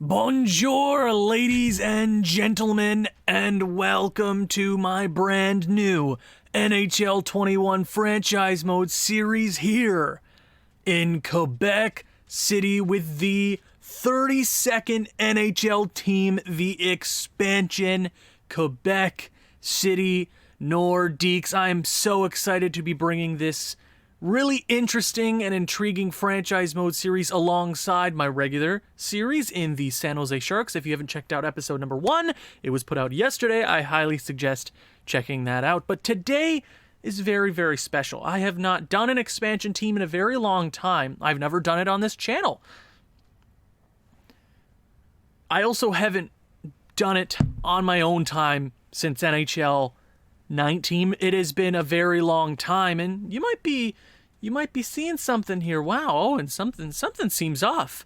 Bonjour, ladies and gentlemen, and welcome to my brand new NHL 21 franchise mode series here in Quebec City with the 32nd NHL team, the expansion Quebec City Nordiques. I am so excited to be bringing this really interesting and intriguing franchise mode series alongside my regular series in the San Jose Sharks. If you haven't checked out episode number 1, it was put out yesterday. I highly suggest checking that out. But today is very, very special. I have not done an expansion team in a very long time. I've never done it on this channel. I also haven't done it on my own time since NHL 19. It has been a very long time, and you might be seeing something here. Wow, and something seems off.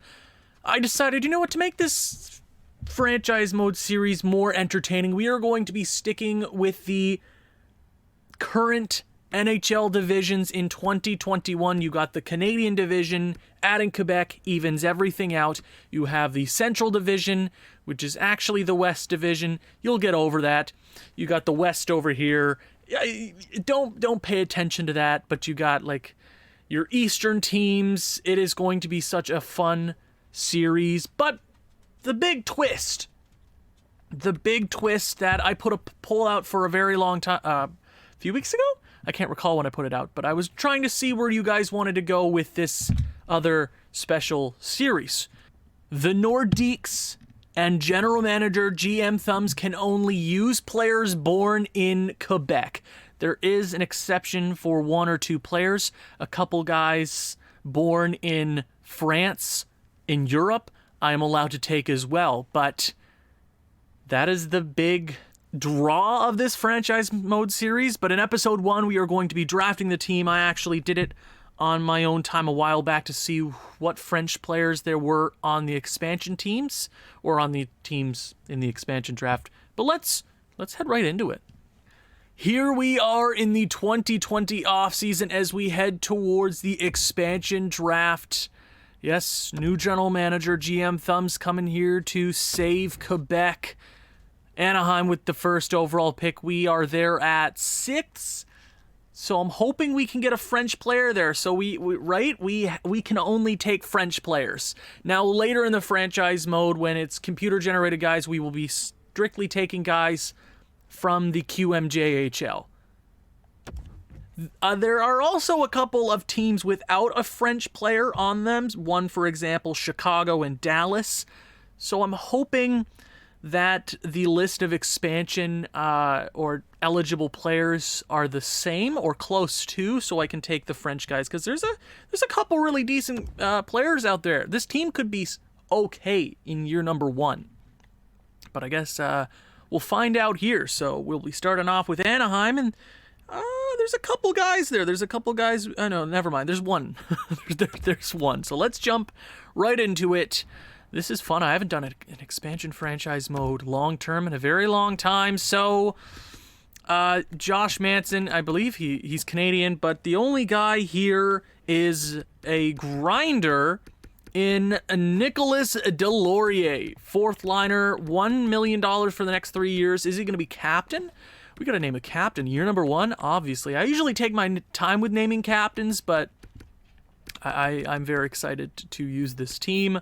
I decided, to make this franchise mode series more entertaining, we are going to be sticking with the current NHL divisions in 2021. You got the Canadian division, adding Quebec evens everything out. You have the Central division, which is actually the West division. You'll get over that. You got the West over here. Don't pay attention to that, but you got like your Eastern teams. It is going to be such a fun series. But the big twist that I put a poll out for a very long time, a few weeks ago? I can't recall when I put it out, but I was trying to see where you guys wanted to go with this other special series. The Nordiques and general manager GM Thumbs can only use players born in Quebec. There is an exception for one or two players. A couple guys born in France, in Europe, I am allowed to take as well. But that is the big draw of this franchise mode series. But in episode 1, we are going to be drafting the team. I actually did it on my own time a while back to see what French players there were on the expansion teams or on the teams in the expansion draft. But let's head right into it. Here we are in the 2020 offseason as we head towards the expansion draft. Yes, new general manager GM Thumbs coming here to save Quebec. Anaheim with the first overall pick. We are there at 6. So I'm hoping we can get a French player there. So we can only take French players. Now later in the franchise mode, when it's computer generated guys, we will be strictly taking guys from the QMJHL. There are also a couple of teams without a French player on them. One, for example, Chicago and Dallas. So I'm hoping that the list of expansion or eligible players are the same or close to, so I can take the French guys, because there's a couple really decent players out there. This team could be okay in year number 1, but I guess we'll find out here. So we'll be starting off with Anaheim, and there's a couple guys there. There's a couple guys. No, never mind. There's one. there's one. So let's jump right into it. This is fun. I haven't done an expansion franchise mode long-term in a very long time. So, Josh Manson, I believe he's Canadian, but the only guy here is a grinder in Nicolas Deslauriers. 4th liner, $1 million for the next 3 years. Is he going to be captain? We got to name a captain. Year number 1, obviously. I usually take my time with naming captains, but I'm very excited to use this team.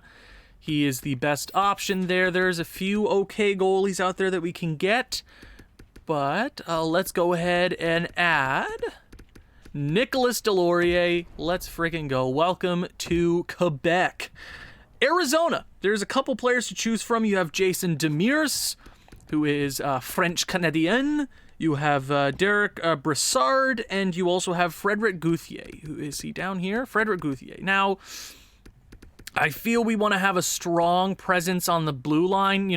He is the best option there. There's a few okay goalies out there that we can get. But let's go ahead and add Nicolas Deslauriers. Let's freaking go. Welcome to Quebec. Arizona. There's a couple players to choose from. You have Jason Demers, who is French-Canadian. You have Derek Brassard. And you also have Frederic Gauthier. Who is he down here? Frederic Gauthier. Now, I feel we want to have a strong presence on the blue line.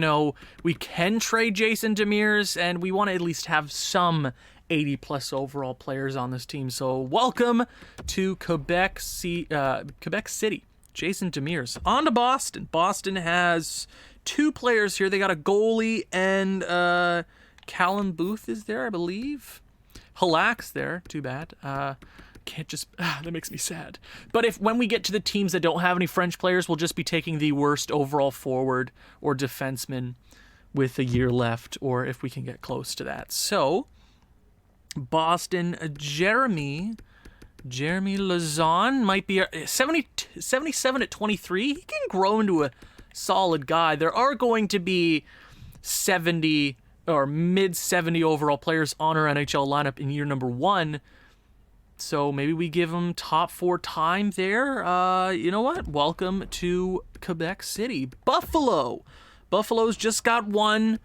We can trade Jason Demers, and we want to at least have some 80-plus overall players on this team. So welcome to Quebec City. Jason Demers. On to Boston. Boston has 2 players here. They got a goalie, and Callum Booth is there, I believe. Halak's there. Too bad. can't just... that makes me sad. But when we get to the teams that don't have any French players, we'll just be taking the worst overall forward or defenseman with a year left, or if we can get close to that. So, Boston, Jeremy Lazon might be 77 at 23. He can grow into a solid guy. There are going to be 70 or mid-70 overall players on our NHL lineup in year number 1. So maybe we give him top 4 time there. You know what? Welcome to Quebec City. Buffalo. Buffalo's just got one.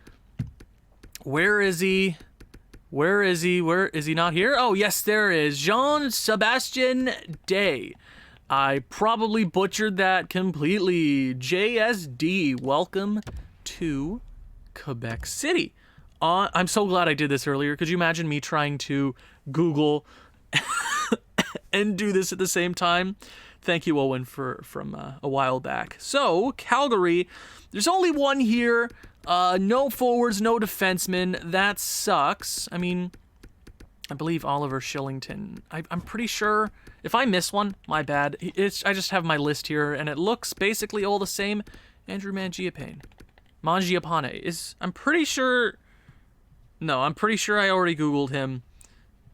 Where is he? Where is he? Where is he not here? Oh, yes, there is. Jean-Sebastien Day. I probably butchered that completely. JSD. Welcome to Quebec City. I'm so glad I did this earlier. Could you imagine me trying to Google and do this at the same time? Thank you, Owen, from a while back. So, Calgary, there's only one here. No forwards, no defensemen. That sucks. I mean, I believe Oliver Shillington. I'm pretty sure. If I miss one, my bad. I just have my list here, and it looks basically all the same. Andrew Mangiapane. I'm pretty sure... No, I'm pretty sure I already Googled him.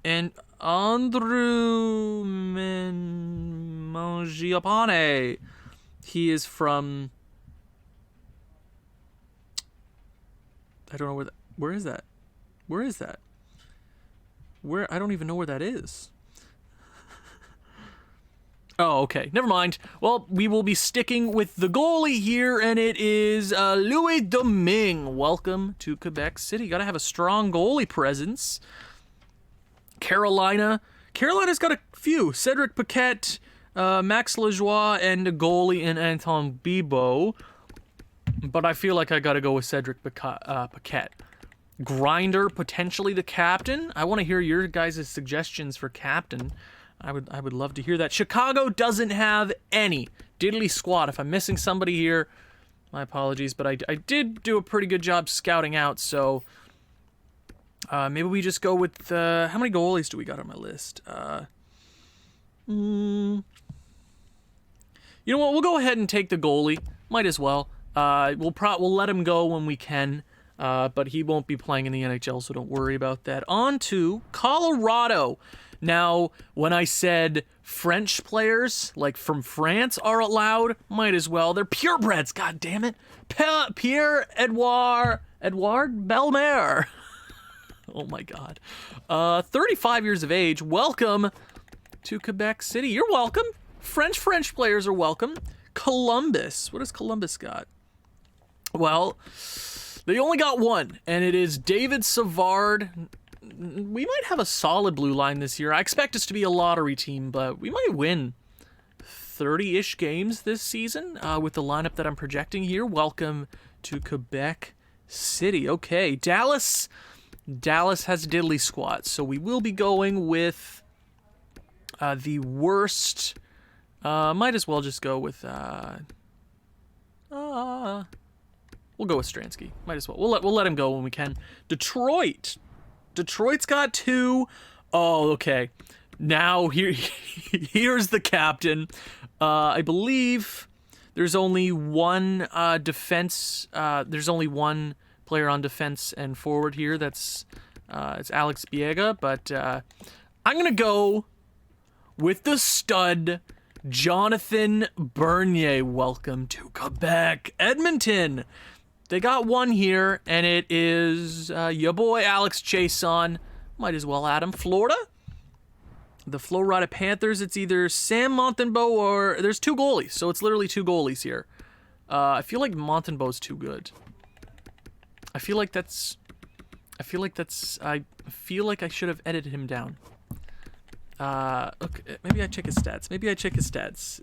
And Andrew Mangiapane. He is from... I don't know where is that? Where is that? I don't even know where that is. Oh, okay. Never mind. Well, we will be sticking with the goalie here, and it is Louis Domingue. Welcome to Quebec City. Got to have a strong goalie presence. Carolina's got a few. Cedric Paquette, Max Lajoie, and a goalie in Anton Bibeau. But I feel like I got to go with Cedric Paquette. Grinder, potentially the captain. I want to hear your guys' suggestions for captain. I would love to hear that. Chicago doesn't have any diddly squad. If I'm missing somebody here, my apologies, but I did do a pretty good job scouting out, so maybe we just go with... how many goalies do we got on my list? You know what? We'll go ahead and take the goalie. Might as well. We'll let him go when we can, but he won't be playing in the NHL, so don't worry about that. On to Colorado. Now, when I said French players, like from France, are allowed, might as well. They're purebreds, god damn it. Pierre-Edouard Bellemare. Oh my god. 35 years of age. Welcome to Quebec City. You're welcome. French players are welcome. Columbus. What has Columbus got? Well, they only got one, and it is David Savard. We might have a solid blue line this year. I expect us to be a lottery team, but we might win 30-ish games this season with the lineup that I'm projecting here. Welcome to Quebec City. Okay, Dallas has diddly squat, so we will be going with the worst. Might as well just go with we'll go with Stransky. Might as well. We'll let him go when we can. Detroit's got 2. Oh, okay. Now here's the captain. I believe there's only one defense. There's only one player on defense and forward here. It's Alex Biega. But I'm gonna go with the stud, Jonathan Bernier. Welcome to Quebec. Edmonton. They got one here, and it is your boy Alex Chason. Might as well add him. Florida. The Florida Panthers, it's either Sam Montembeault or... There's 2 goalies, so it's literally 2 goalies here. I feel like Montembeault's too good. I feel like I should have edited him down. Okay, maybe I check his stats.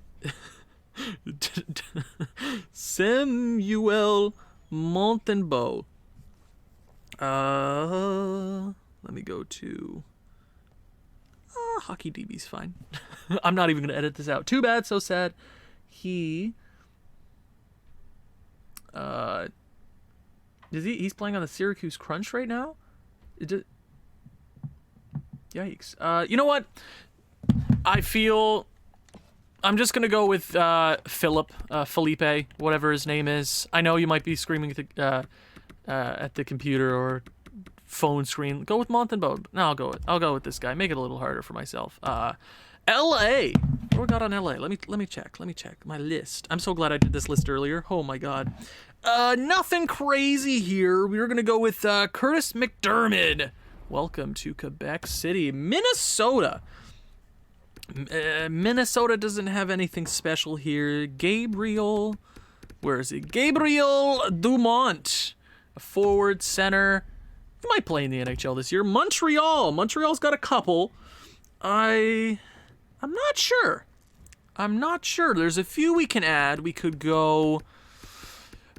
Samuel Montembeault. Let me go to... Hockey DB's fine. I'm not even going to edit this out. Too bad, so sad. He's playing on the Syracuse Crunch right now? Yikes. You know what? I feel I'm just gonna go with Felipe, whatever his name is. I know you might be screaming at the computer or phone screen. Go with Montembeau. No, I'll go with this guy. Make it a little harder for myself. L.A. What we got on L.A.? Let me check my list. I'm so glad I did this list earlier. Oh my god. Nothing crazy here. We're gonna go with Curtis McDermott. Welcome to Quebec City, Minnesota. Minnesota doesn't have anything special here. Gabriel, where is he? Gabriel Dumont, a forward center. He might play in the NHL this year. Montreal's got a couple. I'm not sure. There's a few we can add. We could go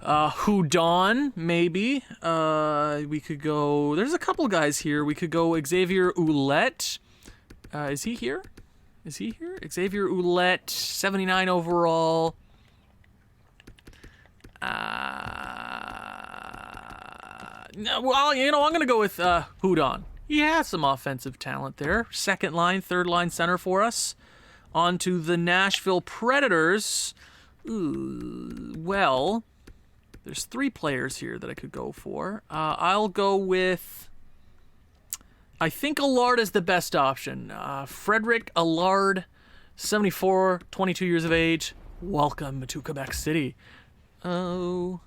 Houdon, maybe. We could go... There's a couple guys here. We could go Xavier Ouellette. Is he here? Xavier Ouellette, 79 overall. Well, I'm going to go with Houdon. He has some offensive talent there. Second line, third line center for us. On to the Nashville Predators. Ooh, well, there's 3 players here that I could go for. I'll go with... I think Allard is the best option. Frederick Allard, 74, 22 years of age. Welcome to Quebec City. Oh,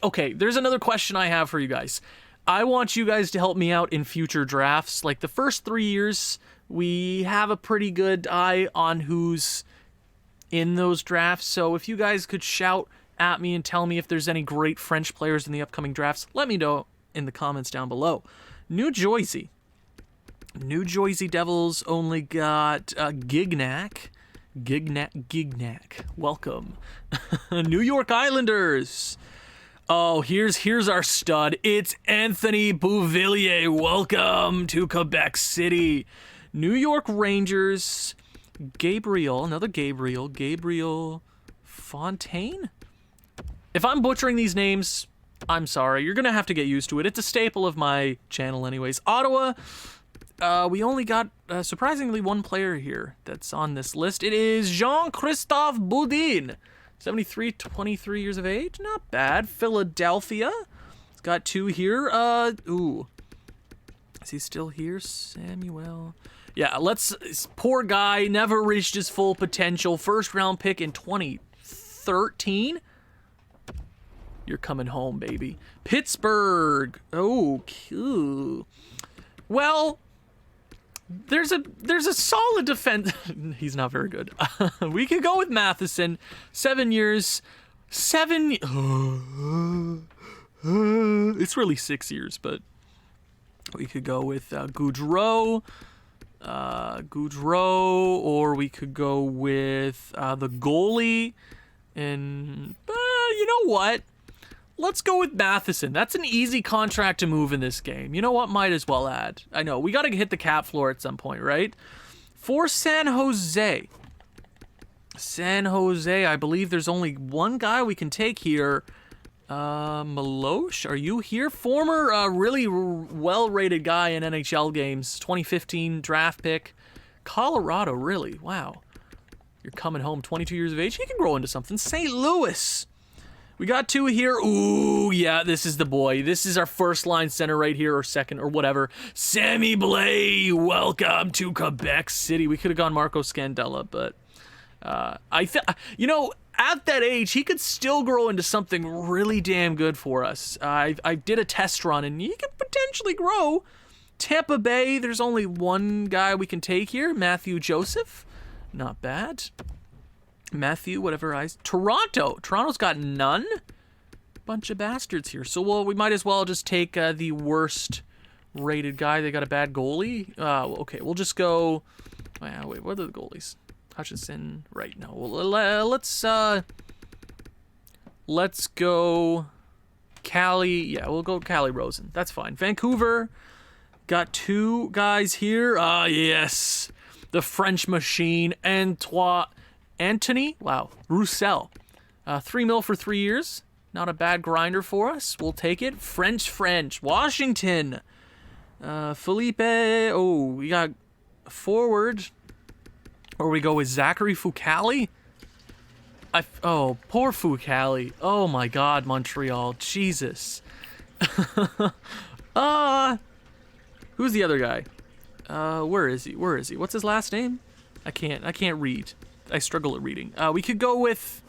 okay, there's another question I have for you guys. I want you guys to help me out in future drafts. Like the first 3 years, we have a pretty good eye on who's in those drafts. So if you guys could shout at me and tell me if there's any great French players in the upcoming drafts, let me know in the comments down below. New Jersey Devils only got Gignac. Welcome. New York Islanders. Oh, here's our stud. It's Anthony Beauvillier. Welcome to Quebec City. New York Rangers. Gabriel Fontaine. If I'm butchering these names, I'm sorry. You're going to have to get used to it. It's a staple of my channel anyways. Ottawa, we only got, surprisingly, 1 player here that's on this list. It is Jean-Christophe Boudin. 73, 23 years of age. Not bad. Philadelphia. It's got 2 here. Ooh. Is he still here? Samuel. Yeah, poor guy. Never reached his full potential. First round pick in 2013. You're coming home, baby. Pittsburgh. Oh, cool. Well, there's a solid defense. He's not very good. We could go with Matheson. 7 years. It's really 6 years, but we could go with Goudreau. Or we could go with the goalie. And you know what? Let's go with Matheson. That's an easy contract to move in this game. You know what? Might as well add. I know. We got to hit the cap floor at some point, right? For San Jose. I believe there's only 1 guy we can take here. Milosh, are you here? Former, really well-rated guy in NHL games. 2015 draft pick. Colorado, really? Wow. You're coming home, 22 years of age. He can grow into something. St. Louis. We got 2 here. Ooh, yeah, this is the boy. This is our first line center right here, or second, or whatever. Sammy Blais, welcome to Quebec City. We could have gone Marco Scandella, but you know, at that age, he could still grow into something really damn good for us. I did a test run, and he could potentially grow. Tampa Bay, there's only 1 guy we can take here. Matthew Joseph. Not bad. Matthew, whatever. Toronto's got none. Bunch of bastards here. So we might as well just take the worst rated guy. They got a bad goalie. Okay, we'll just go. Wait, what are the goalies? Hutchinson, right? No. Let's go. Callie. Yeah, we'll go Callie Rosen. That's fine. Vancouver got 2 guys here. Yes, the French machine, Anthony, wow, Roussel. 3 mil for 3 years. Not a bad grinder for us. We'll take it. French. Washington. Felipe. Oh, we got forward. Or we go with Zachary Fucale? Oh, poor Fucale. Oh my god, Montreal. Jesus. Who's the other guy? Where is he? What's his last name? I can't read. I struggle at reading. We could go with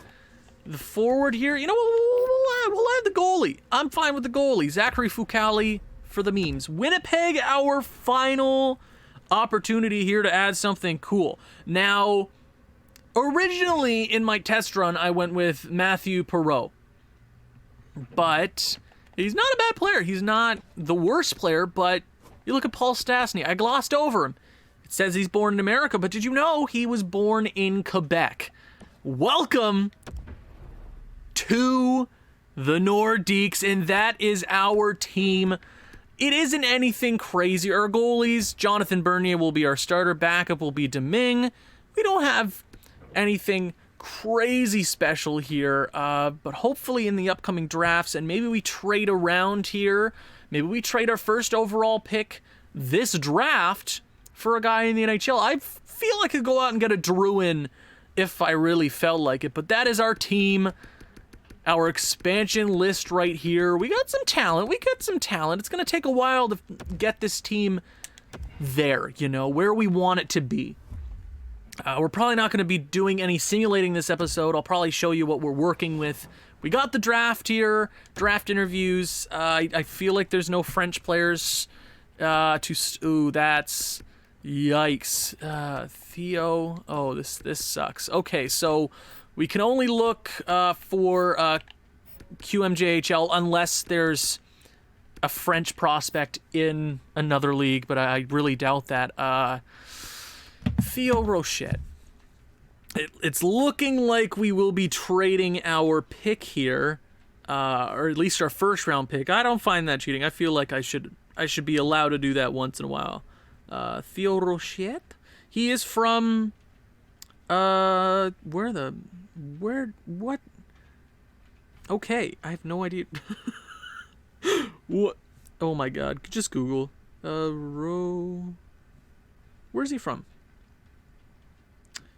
the forward here. You know what? We'll add the goalie. I'm fine with the goalie. Zachary Fucale for the memes. Winnipeg, our final opportunity here to add something cool. Now, originally in my test run, I went with Matthew Perreault. But he's not a bad player. He's not the worst player, but you look at Paul Stastny. I glossed over him. It says he's born in America, but did you know he was born in Quebec? Welcome to the Nordiques, and that is our team. It isn't anything crazy. Our goalies, Jonathan Bernier will be our starter. Backup will be Domingue. We don't have anything crazy special here, but hopefully in the upcoming drafts, and maybe we trade around here. Maybe we trade our first overall pick this draft for a guy in the NHL. I feel I could go out and get a Drouin if I really felt like it, but that is our team. Our expansion list right here. We got some talent. It's going to take a while to get this team there, you know, where we want it to be. We're probably not going to be doing any simulating this episode. I'll probably show you what we're working with. We got the draft here, draft interviews. I feel like there's no French players ooh, that's yikes. Theo. Oh, this sucks. Okay, so we can only look for QMJHL unless there's a French prospect in another league, but I really doubt that. Theo Rochette. It's looking like we will be trading our pick here, or at least our first round pick. I don't find that cheating. I feel like I should be allowed to do that once in a while. Theo Rochette. He is from what? Okay, I have no idea. What? Oh my god, just Google. Where's he from?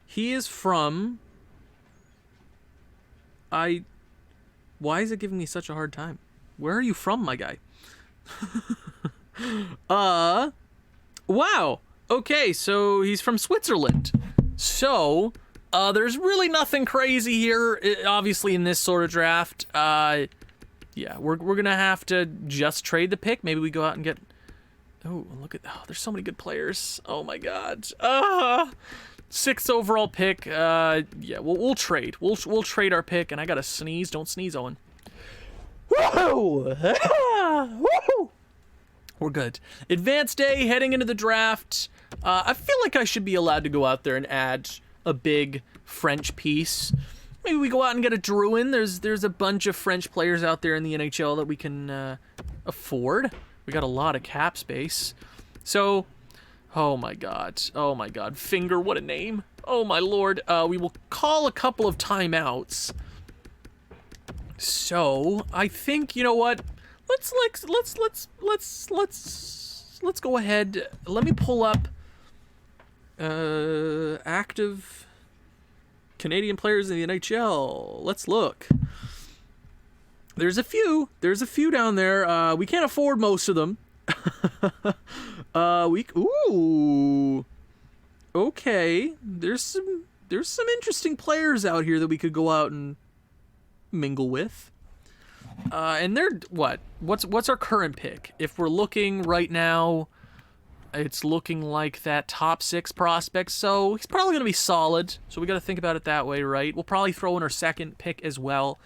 He is from... Why is it giving me such a hard time? Where are you from, my guy? Wow. Okay, so he's from Switzerland. So, there's really nothing crazy here, obviously, in this sort of draft. Yeah, we're gonna have to just trade the pick. Maybe we go out and get... Oh, look at... Oh, there's so many good players. Oh, my God. 6th overall pick. Yeah, we'll trade. We'll trade our pick, and I gotta sneeze. Don't sneeze, Owen. Whoa! Woo! We're good. Advanced day, heading into the draft. I feel like I should be allowed to go out there and add a big French piece. Maybe we go out and get a Drouin. There's a bunch of French players out there in the NHL that we can afford. We got a lot of cap space. So, oh my god. Finger, what a name. Oh my lord. We will call a couple of timeouts. So, I think, you know what? Let's go ahead. Let me pull up active Canadian players in the NHL. Let's look. There's a few down there. We can't afford most of them. Ooh. Okay. There's some interesting players out here that we could go out and mingle with. And they're what's our current pick? If we're looking right now, it's looking like that top 6 prospect, so he's probably going to be solid. So we got to think about it that way, right? We'll probably throw in our second pick as well.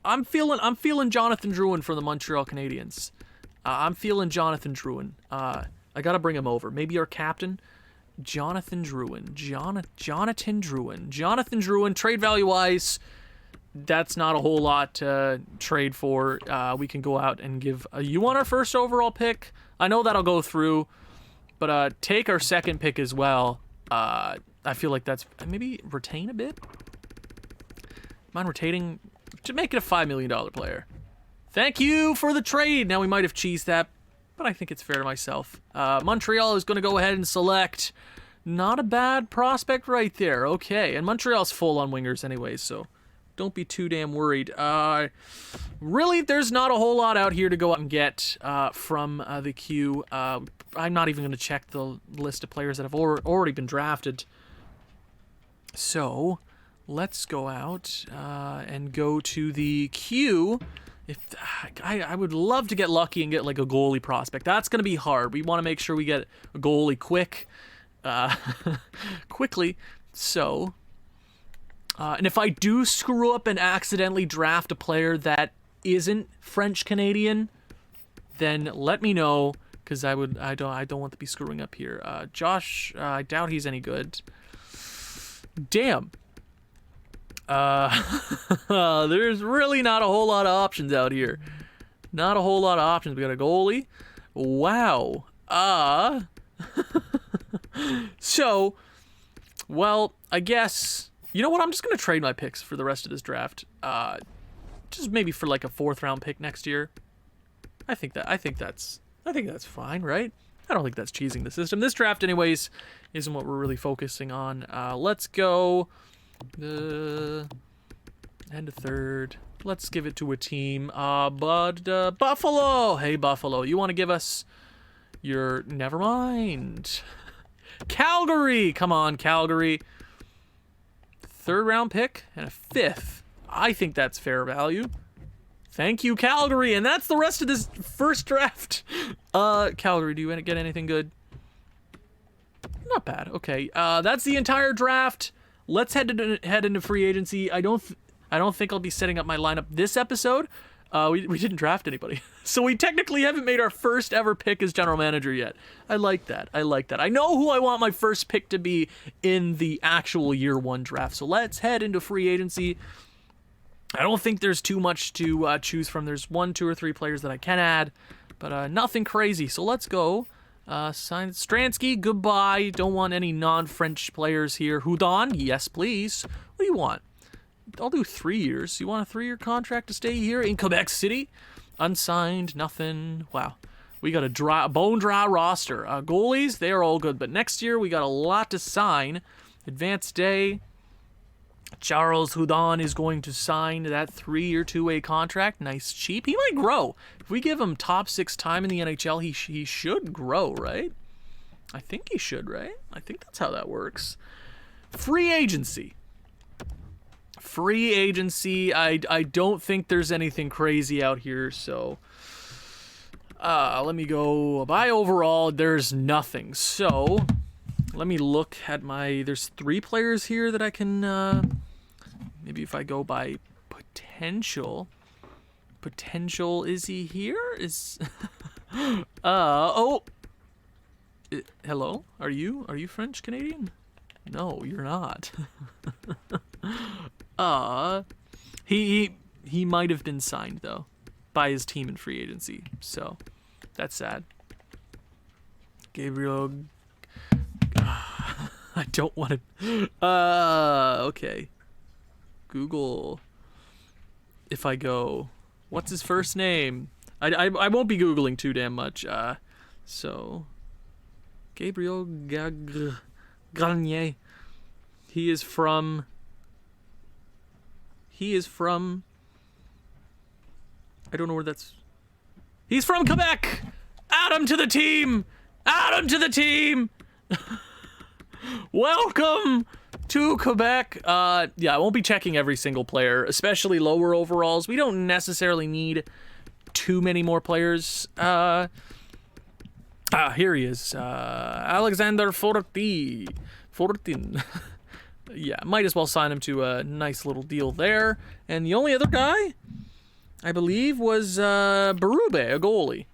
I'm feeling Jonathan Drouin for the Montreal Canadiens. I'm feeling Jonathan Drouin. I got to bring him over. Maybe our captain, Jonathan Drouin. Jonathan Drouin, trade value wise, that's not a whole lot to trade for. We can go out and give... you want our first overall pick? I know that'll go through, but take our second pick as well. I feel like that's... Maybe retain a bit? Mind retaining... To make it a $5 million player. Thank you for the trade. Now we might have cheesed that, but I think it's fair to myself. Montreal is going to go ahead and select Not a bad prospect right there. Okay, and Montreal's full on wingers anyways, so don't be too damn worried. Really, there's not a whole lot out here to go out and get from the queue. I'm not even going to check the list of players that have already been drafted. So, let's go out and go to the queue. If I would love to get lucky and get like a goalie prospect. That's going to be hard. We want to make sure we get a goalie quickly. So, and if I do screw up and accidentally draft a player that isn't French Canadian, then let me know, because I don't want to be screwing up here. Josh, I doubt he's any good. Damn. There's really not a whole lot of options out here. Not a whole lot of options. We got a goalie. Wow. So, well, I guess, you know what? I'm just going to trade my picks for the rest of this draft. Just maybe for like a 4th round pick next year. I think that's fine, right? I don't think that's cheesing the system. This draft anyways isn't what we're really focusing on. Let's go end of 3rd. Let's give it to a team. Buffalo. Hey, Buffalo, you want to give us your... Never mind. Calgary. Come on, Calgary. 3rd round pick and a 5th. I think that's fair value. Thank you, Calgary. And that's the rest of this first draft. Calgary, do you get anything good? Not bad. Okay. That's the entire draft. Let's head into free agency. I don't think I'll be setting up my lineup this episode. We didn't draft anybody. So we technically haven't made our first ever pick as general manager yet. I like that. I know who I want my first pick to be in the actual year 1 draft. So let's head into free agency. I don't think there's too much to choose from. There's 1, 2, or 3 players that I can add, but nothing crazy. So let's go. Sign Stransky, goodbye. Don't want any non-French players here. Houdon, yes, please. What do you want? I'll do 3 years. You want a 3-year contract to stay here in Quebec City? Unsigned, nothing. Wow. We got a bone dry roster. Goalies, they are all good. But next year, we got a lot to sign. Advanced Day. Charles Houdon is going to sign that 3-year 2-way contract. Nice, cheap. He might grow. If we give him top 6 time in the NHL, he should grow, right? I think he should, right? I think that's how that works. Free agency. I don't think there's anything crazy out here, so let me go by overall. There's nothing. So let me look at there's 3 players here that I can maybe if I go by potential, is he here? Hello? Are you French Canadian? No, you're not. He might have been signed though by his team in free agency, so that's sad. Gabriel, I don't want to. Okay. Google. If I go, what's his first name? I won't be Googling too damn much. So Gabriel Gagnier. He is from. I don't know where that's. He's from Quebec. Add him to the team. Welcome to Quebec. Yeah, I won't be checking every single player, especially lower overalls. We don't necessarily need too many more players. Here he is. Alexander Fortin. Yeah, might as well sign him to a nice little deal there. And the only other guy, I believe, was Berube, a goalie.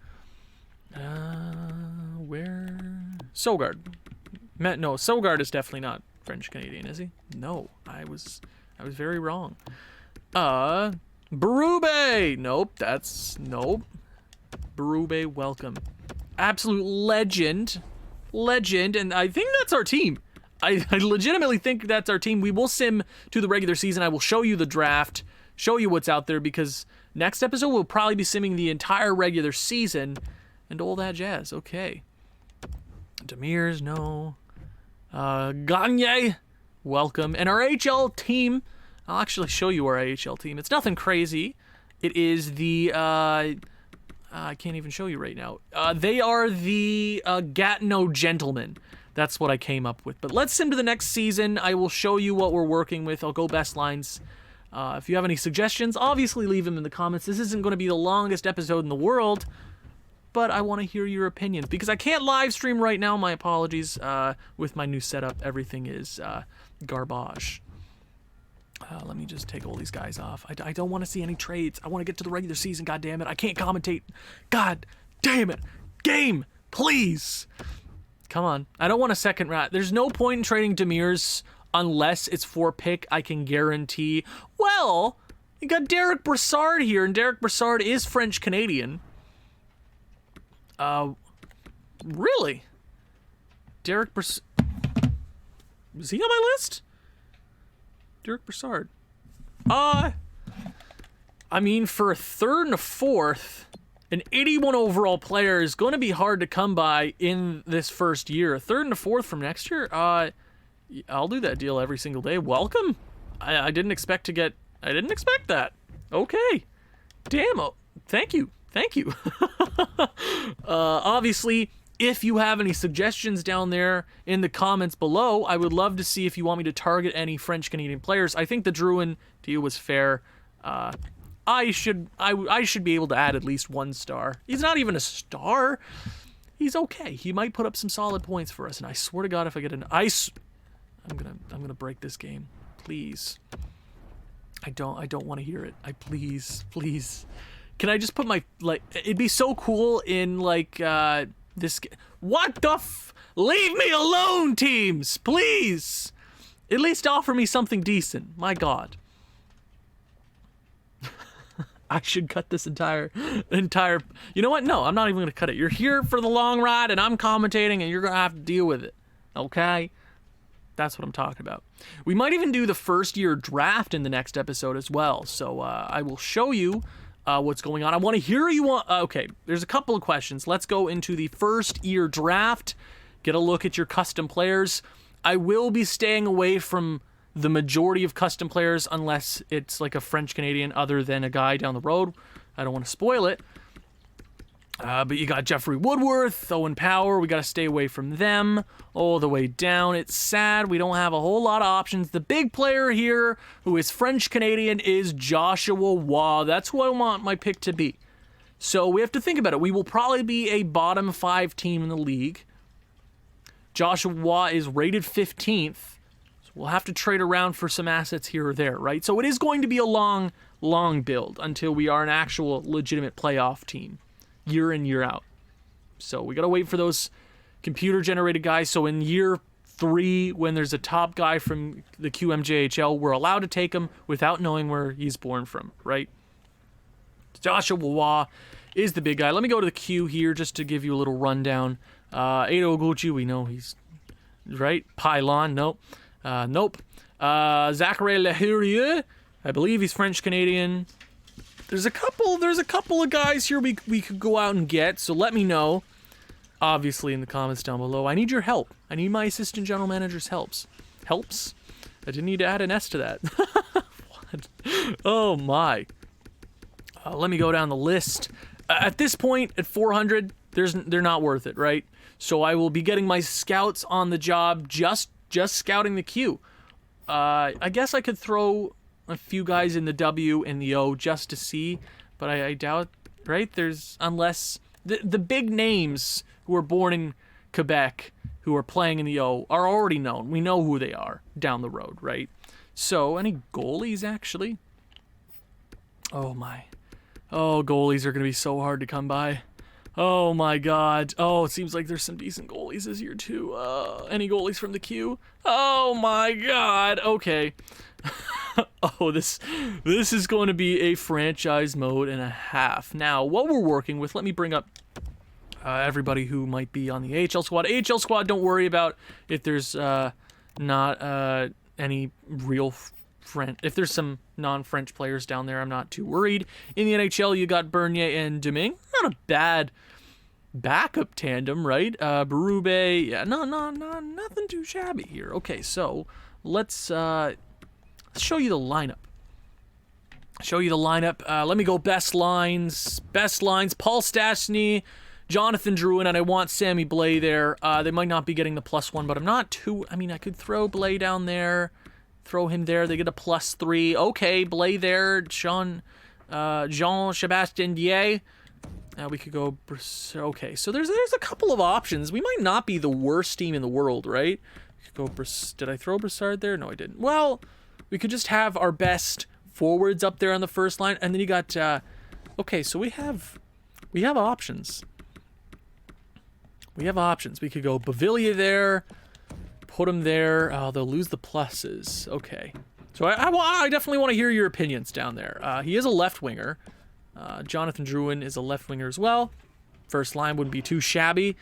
Where? Sogard. No, Sogard is definitely not French Canadian, is he? No, I was very wrong. Berube. Nope. Berube, welcome. Absolute legend, and I think that's our team. I legitimately think that's our team. We will sim to the regular season. I will show you the draft, show you what's out there, because next episode we'll probably be simming the entire regular season and all that jazz. Okay. Demirs, no. Gagne, welcome. And our AHL team, I'll actually show you our AHL team. It's nothing crazy. It is the, I can't even show you right now. They are the Gatineau Gentlemen. That's what I came up with. But let's sim to the next season. I will show you what we're working with. I'll go best lines. If you have any suggestions, obviously leave them in the comments. This isn't going to be the longest episode in the world, but I want to hear your opinions because I can't live stream right now. My apologies. With my new setup, everything is garbage. Let me just take all these guys off. I don't want to see any trades. I want to get to the regular season, God damn it. I can't commentate. God damn it. Game, please. Come on. I don't want a second round. There's no point in trading Demirs unless it's for pick. I can guarantee. Well, you got Derek Brassard here, and Derek Brassard is French-Canadian. Really? Derek Brassard. Was he on my list? Derek Brassard. I mean, for a third and a fourth, an 81 overall player is going to be hard to come by in this first year. A third and a fourth from next year? I'll do that deal every single day. Welcome. I didn't expect to get... I didn't expect that. Okay. Damn. Oh, thank you. Thank you. Obviously, if you have any suggestions down there in the comments below, I would love to see if you want me to target any French-Canadian players. I think the Drouin deal was fair. I should be able to add at least one star. He's not even a star. He's okay. He might put up some solid points for us. And I swear to God, if I get an ice, I'm gonna break this game. Please. I don't want to hear it. Please. Can I just put my, like, it'd be so cool in, like, this, what the leave me alone, teams, please. At least offer me something decent. My God. I should cut this entire, you know what? No, I'm not even going to cut it. You're here for the long ride, and I'm commentating, and you're going to have to deal with it. Okay? That's what I'm talking about. We might even do the first year draft in the next episode as well. So I will show you what's going on. I want to hear you want. Okay, there's a couple of questions. Let's go into the first year draft. Get a look at your custom players. I will be staying away from the majority of custom players unless it's like a French-Canadian other than a guy down the road. I don't want to spoil it. But you got Jeffrey Woodworth, Owen Power. We got to stay away from them all the way down. It's sad we don't have a whole lot of options. The big player here, who is French-Canadian, is Joshua Waugh. That's who I want my pick to be. So we have to think about it. We will probably be a bottom 5 team in the league. Joshua Waugh is rated 15th. So we'll have to trade around for some assets here or there, right? So it is going to be a long build until we are an actual legitimate playoff team. Year in, year out. So we gotta wait for those computer-generated guys. So in year 3, when there's a top guy from the QMJHL, we're allowed to take him without knowing where he's born from, right? Joshua Waugh is the big guy. Let me go to the queue here just to give you a little rundown. Edo Oguchi, we know he's right. Pylon, nope. Nope. Zachary Lahirieux, I believe he's French-Canadian. There's a couple of guys here we could go out and get, so let me know, obviously, in the comments down below. I need your help. I need my assistant general manager's helps. Helps? I didn't need to add an S to that. What? Oh, my. Let me go down the list. At this point, at 400, they're not worth it, right? So I will be getting my scouts on the job, just scouting the queue. I guess I could throw a few guys in the W and the O just to see, but I doubt, right? Unless the big names who are born in Quebec who are playing in the O are already known. We know who they are down the road, right? So, any goalies actually? Oh my. Oh, goalies are going to be so hard to come by. Oh my God. Oh, it seems like there's some decent goalies this year too. Any goalies from the queue? Oh my God. Okay. Oh, this is going to be a franchise mode and a half. Now, what we're working with, let me bring up everybody who might be on the AHL squad. AHL squad, don't worry about if there's not any real French. If there's some non-French players down there, I'm not too worried. In the NHL, you got Bernier and Domingue. Not a backup tandem, right? Berube, yeah, no, nothing too shabby here. Okay, so let's show you the lineup. Let me go best lines. Paul Stastny, Jonathan Drouin, and I want Sammy Blais there. They might not be getting the +1, but I'm not too... I mean, I could throw Blais down there, throw him there. They get a +3. Okay, Blais there. Jean-Sebastien Dier. We could go... Okay, so there's a couple of options. We might not be the worst team in the world, right? We could go... Did I throw Brassard there? No, I didn't. Well, we could just have our best forwards up there on the first line, and then you got... okay, so we have options. We could go Bavillia there, put him there. Oh, they'll lose the pluses. Okay. So I definitely want to hear your opinions down there. He is a left winger. Jonathan Drouin is a left winger as well. First line wouldn't be too shabby.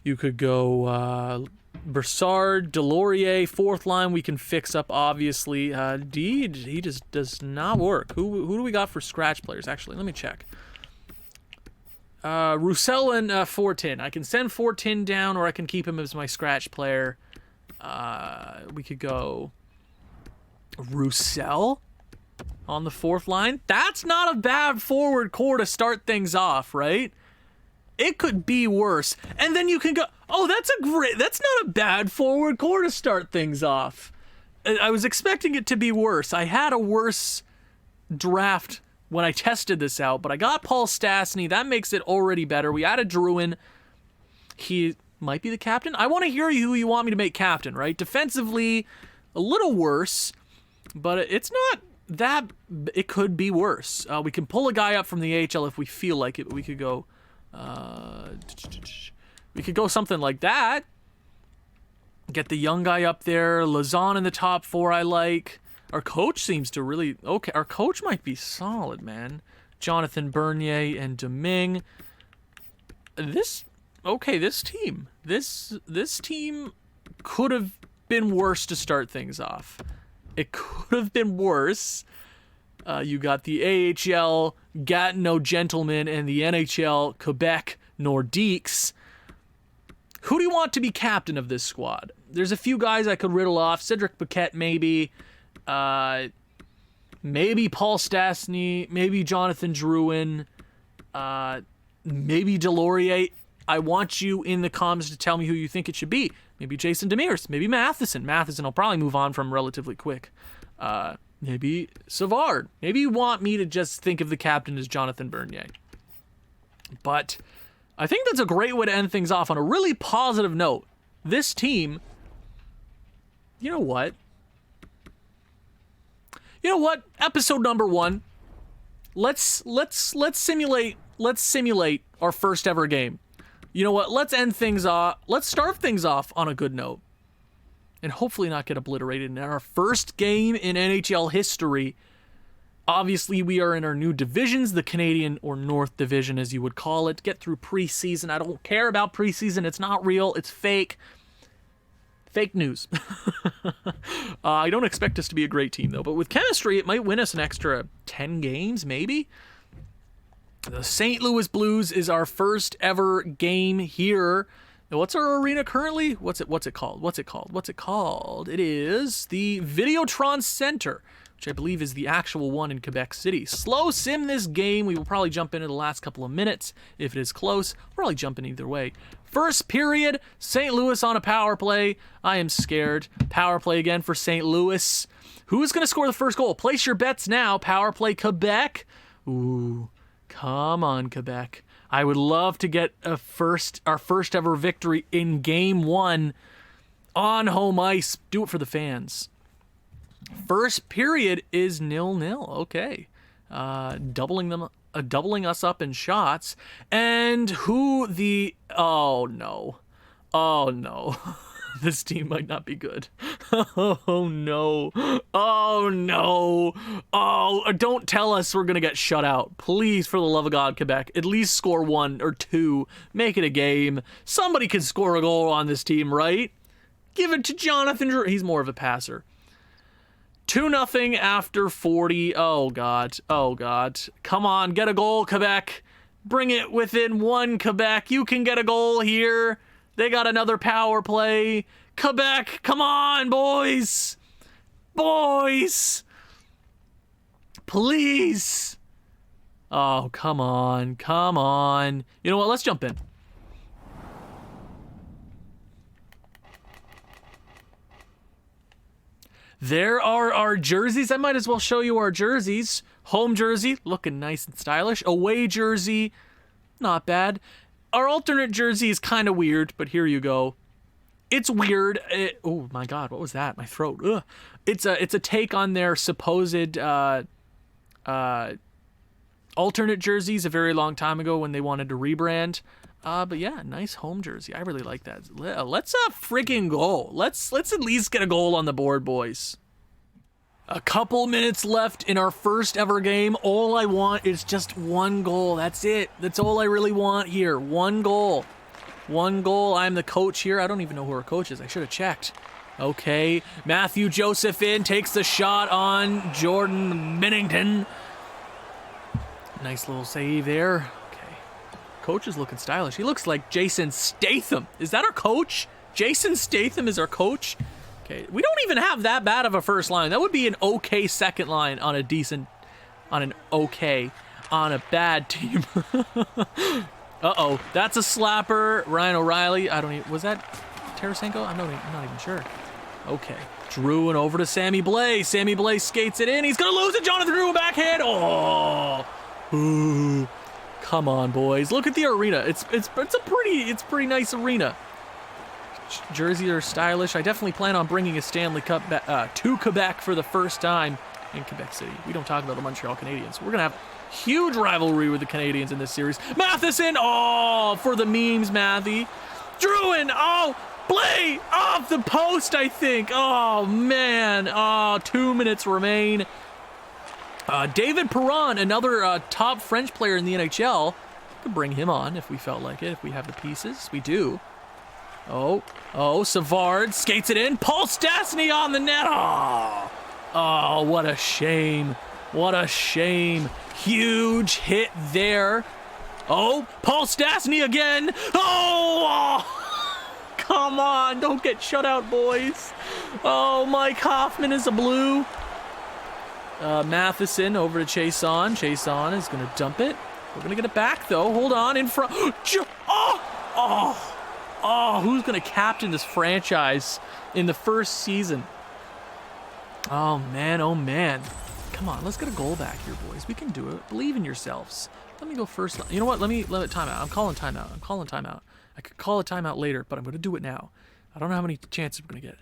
You could go Brassard, Delorier. Fourth line we can fix up, obviously. He just does not work. Who do we got for scratch players? Actually, let me check. Roussel and Fortin. I can send Fortin down, or I can keep him as my scratch player. We could go Roussel on the fourth line. That's not a bad forward core to start things off, right? It could be worse. And then you can go, oh, that's not a bad forward core to start things off. I was expecting it to be worse. I had a worse draft when I tested this out, but I got Paul Stastny. That makes it already better. We added Drouin. He might be the captain. I want to hear who you want me to make captain, right? Defensively, a little worse, but it's not that... It could be worse. We can pull a guy up from the AHL if we feel like it, but we could go... we could go something like that. Get the young guy up there. Lazan in the top 4 I like. Our coach seems to really... Okay, our coach might be solid, man. Jonathan Bernier and Domingue. This team. This team could have been worse to start things off. It could have been worse. You got the AHL Gatineau Gentlemen and the NHL Quebec Nordiques. Who do you want to be captain of this squad? There's a few guys I could riddle off. Cedric Paquette, maybe. Maybe Paul Stastny, maybe Jonathan Drouin, maybe Delorier. I want you in the comments to tell me who you think it should be. Maybe Jason Demers, maybe Matheson. Matheson will probably move on from relatively quick. Maybe Savard. Maybe you want me to just think of the captain as Jonathan Bernier. But I think that's a great way to end things off on a really positive note. This team, you know what? Episode number 1. Let's simulate our first ever game. You know what? Let's end things off. Let's start things off on a good note. And hopefully not get obliterated in our first game in NHL history. Obviously, we are in our new divisions, the Canadian or North Division, as you would call it. Get through preseason. I don't care about preseason. It's not real. It's fake. Fake news. I don't expect us to be a great team, though. But with chemistry, it might win us an extra 10 games, maybe. The St. Louis Blues is our first ever game here. Now, what's our arena currently? What's it called? It is the Videotron Center, which I believe is the actual one in Quebec City. Slow sim this game. We will probably jump into the last couple of minutes. If it is close, we'll probably jump in either way. First period, St. Louis on a power play. I am scared. Power play again for St. Louis. Who is going to score the first goal? Place your bets now. Power play Quebec. Ooh, come on, Quebec. I would love to get our first ever victory in game 1 on home ice. Do it for the fans. First period is 0-0. Okay. Doubling us up in shots. And oh no. This team might not be good. Oh no. Oh, don't tell us we're going to get shut out. Please, for the love of God, Quebec, at least score 1 or 2. Make it a game. Somebody can score a goal on this team, right? Give it to Jonathan Drouin. He's more of a passer. 2-0 after 40. Oh, God. Come on, get a goal, Quebec. Bring it within one, Quebec. You can get a goal here. They got another power play. Quebec, come on, boys. Boys. Please. Oh, come on. Come on. You know what? Let's jump in. There are our jerseys. I might as well show you our jerseys. Home jersey, looking nice and stylish. Away jersey, not bad. Our alternate jersey is kind of weird, but here you go. It's weird. Oh my God, what was that? My throat. Ugh. It's a take on their supposed alternate jerseys a very long time ago when they wanted to rebrand. But yeah, nice home jersey. I really like that. Let's freaking goal. Let's at least get a goal on the board, boys. A couple minutes left in our first ever game. All I want is just one goal. That's it. That's all I really want here. One goal. One goal. I'm the coach here. I don't even know who our coach is. I should have checked. Okay. Matthew Joseph takes the shot on Jordan Bennington. Nice little save there. Okay. Coach is looking stylish. He looks like Jason Statham. Is that our coach? Jason Statham is our coach? Okay. We don't even have that bad of a first line. That would be an okay second line on a decent, on a bad team. Uh-oh. That's a slapper. Ryan O'Reilly. Was that Tarasenko? I'm not even sure. Okay. Drouin over to Sammy Blais. Sammy Blais skates it in. He's going to lose it. Jonathan Drouin backhand. Oh. Ooh. Come on, boys. Look at the arena. It's a pretty nice arena. Jerseys are stylish. I definitely plan on bringing a Stanley Cup to Quebec for the first time in Quebec City. We don't talk about the Montreal Canadiens. We're going to have huge rivalry with the Canadiens in this series. Matheson. Oh, for the memes, Mathy. Drouin. Oh, play off the post, I think. Oh, man. Oh, 2 minutes remain. David Perron, another top French player in the NHL. Could bring him on if we felt like it, if we have the pieces. We do. Oh, Savard skates it in. Paul Stastny on the net. Oh, what a shame. What a shame. Huge hit there. Oh, Paul Stastny again. Oh, come on. Don't get shut out, boys. Oh, Mike Hoffman is a blue. Matheson over to Chason. Chason is going to dump it. We're going to get it back, though. Hold on. In front. Oh, who's going to captain this franchise in the first season? Oh, man. Come on, let's get a goal back here, boys. We can do it. Believe in yourselves. Let me go first. You know what? Let it timeout. I'm calling timeout. I could call a timeout later, but I'm going to do it now. I don't know how many chances we're going to get.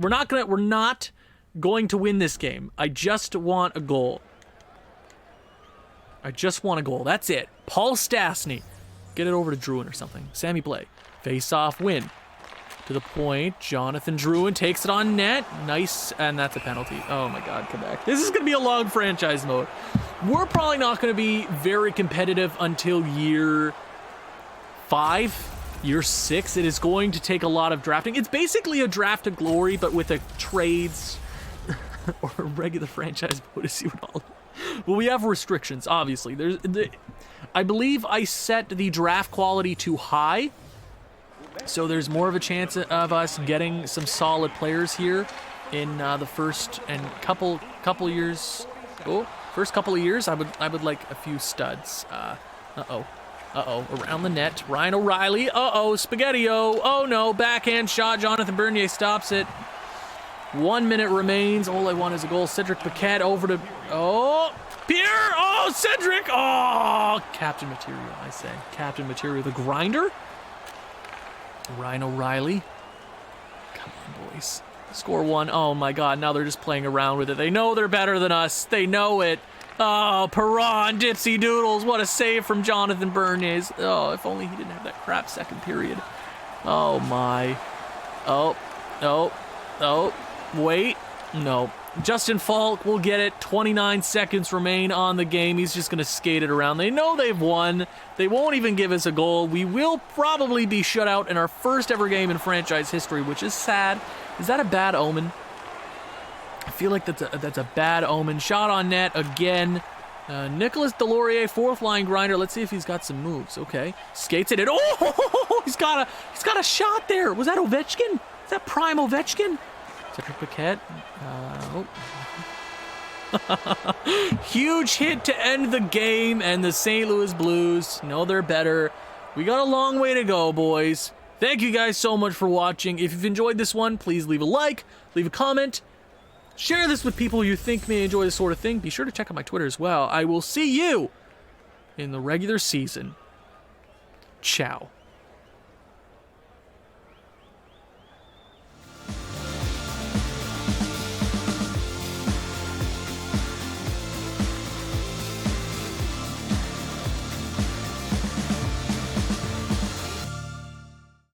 We're not going to win this game. I just want a goal. That's it. Paul Stastny. Get it over to Drouin or something. Sammy Blais. Face-off win. To the point. Jonathan Drouin takes it on net. Nice. And that's a penalty. Oh my God, Quebec. This is going to be a long franchise mode. We're probably not going to be very competitive until year 5, year 6. It is going to take a lot of drafting. It's basically a draft of glory, but with a trades or a regular franchise mode, as you would all. Well, we have restrictions, obviously. I believe I set the draft quality too high. So there's more of a chance of us getting some solid players here in the first couple years. First couple of years, I would like a few studs. Around the net, Ryan O'Reilly. Spaghetti-O. Oh no, backhand shot. Jonathan Bernier stops it. 1 minute remains. All I want is a goal. Cedric Paquette over to Pierre. Cedric. Captain Material, I say. Captain Material, the grinder. Ryan O'Reilly. Come on, boys. Score one. Oh my God, now they're just playing around with it. They know they're better than us. They know it. Oh, Perron, dipsy doodles. What a save from Jonathan Bernier. Oh, if only he didn't have that crap second period. Oh my. Wait. No. Justin Falk will get it. 29 seconds remain on the game. He's just going to skate it around. They know they've won. They won't even give us a goal. We will probably be shut out in our first ever game in franchise history, which is sad. Is that a bad omen? I feel like that's a bad omen. Shot on net again. Nicholas Delorier, fourth line grinder. Let's see if he's got some moves. Okay, skates it in. Oh, he's got a shot there. Was that Ovechkin? Is that prime Ovechkin? Cedric Paquette. Huge hit to end the game, and the St. Louis Blues know they're better. We got a long way to go, boys. Thank you guys so much for watching. If you've enjoyed this one, please leave a like, leave a comment, share this with people you think may enjoy this sort of thing. Be sure to check out my Twitter as well. I will see you in the regular season. Ciao.